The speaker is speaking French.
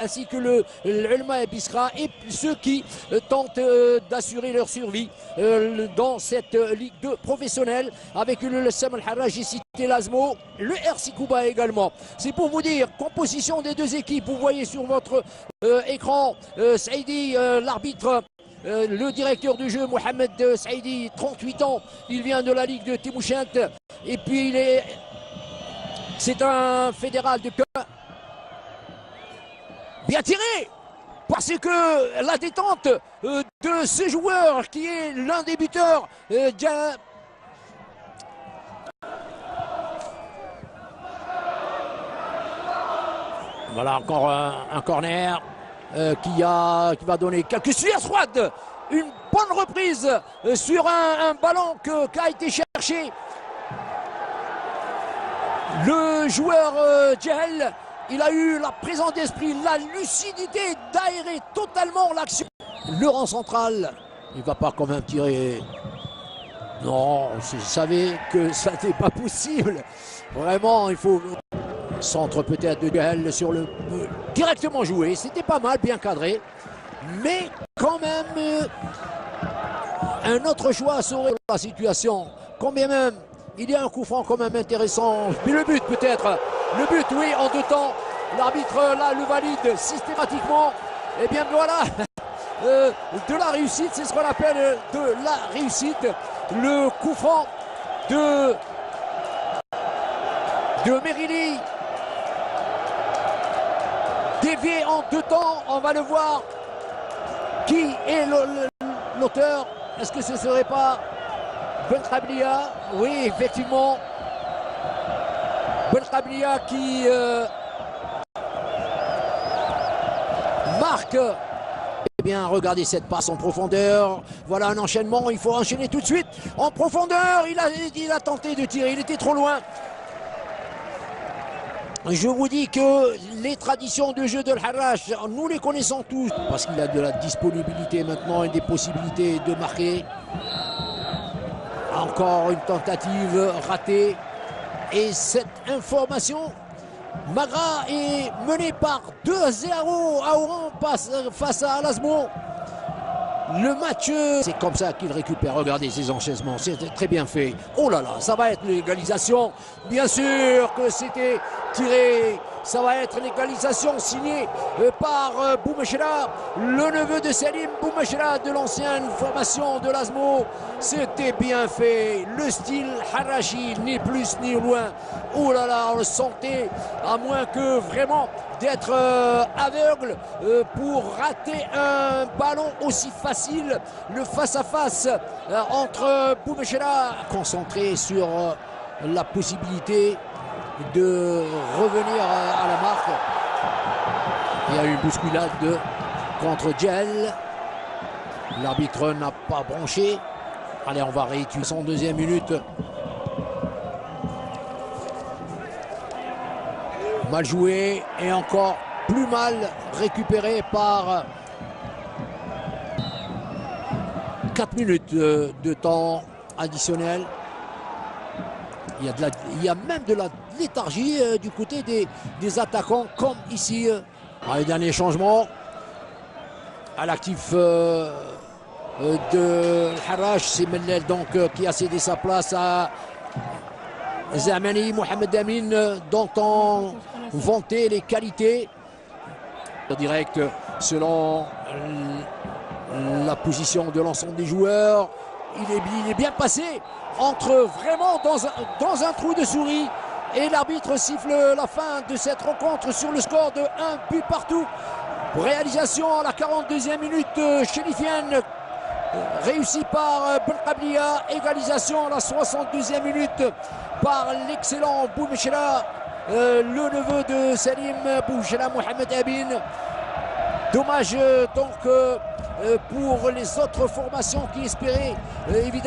ainsi que l'Ulma et Biskra et ceux qui tentent d'assurer leur survie dans cette Ligue 2 professionnelle avec le Sam Al-Harraj, j'ai cité l'Azmo, le RC Kouba également. C'est pour vous dire, composition des deux équipes, vous voyez sur votre écran Saïdi, l'arbitre. Le directeur du jeu, Mohamed Saïdi, 38 ans, il vient de la Ligue de Timouchent et puis c'est un fédéral de cœur. Bien tiré, parce que la détente de ce joueur qui est l'un des buteurs, voilà encore un corner qui va donner quelques sueurs froides. Une bonne reprise sur un ballon qui a été cherché. Le joueur Djel, il a eu la présence d'esprit, la lucidité d'aérer totalement l'action. Le rang central, il ne va pas quand même tirer. Non, je savais que ça n'était pas possible. Vraiment, il faut... Centre peut-être de Djel sur le... directement joué, c'était pas mal, bien cadré. Mais quand même, un autre choix saurait la situation. Combien même, il y a un coup franc quand même intéressant. Mais le but peut-être, le but oui, en deux temps. L'arbitre là le valide systématiquement. Et bien voilà, de la réussite, c'est ce qu'on appelle de la réussite. Le coup franc de Merili. Dévié en deux temps, on va le voir. Qui est l'auteur? Est-ce que ce ne serait pas Belkhablia? Oui, effectivement. Belkhablia qui marque. Eh bien, regardez cette passe en profondeur. Voilà un enchaînement. Il faut enchaîner tout de suite. En profondeur, il a tenté de tirer. Il était trop loin. Je vous dis que les traditions de jeu de l'Harraj, nous les connaissons tous. Parce qu'il a de la disponibilité maintenant et des possibilités de marquer. Encore une tentative ratée. Et cette information, Magra est mené par 2-0 à Oran face à Alasmo. Le match, c'est comme ça qu'il récupère. Regardez ces enchaînements, c'est très bien fait. Oh là là, ça va être l'égalisation. Bien sûr que c'était tiré. Ça va être l'égalisation signée par Boumechela, le neveu de Salim Boumechela de l'ancienne formation de l'Azmo. C'était bien fait. Le style Harachi, ni plus ni moins. Oh là là, on le sentait, à moins que vraiment d'être aveugle pour rater un ballon aussi facile. Le face-à-face entre Boumechela, concentré sur la possibilité de revenir à la marque. Il y a eu une bousculade contre Djel. L'arbitre n'a pas branché. Allez, on va réétudier son deuxième minute. Mal joué et encore plus mal récupéré par 4 minutes de temps additionnel. Il y a même de la léthargie du côté des attaquants, comme ici. Les derniers changements à l'actif de Harraj, c'est Mellel donc qui a cédé sa place à Zamani, Mohamed Amin, dont on vantait les qualités. Direct selon la position de l'ensemble des joueurs. Il est bien passé entre vraiment dans un trou de souris. Et l'arbitre siffle la fin de cette rencontre sur le score de 1 but partout. Réalisation à la 42e minute chérifienne, réussie par Belkhablia. Égalisation à la 62e minute par l'excellent Boumechela, le neveu de Salim Boumechela, Mohamed Amin. Dommage donc pour les autres formations qui espéraient évidemment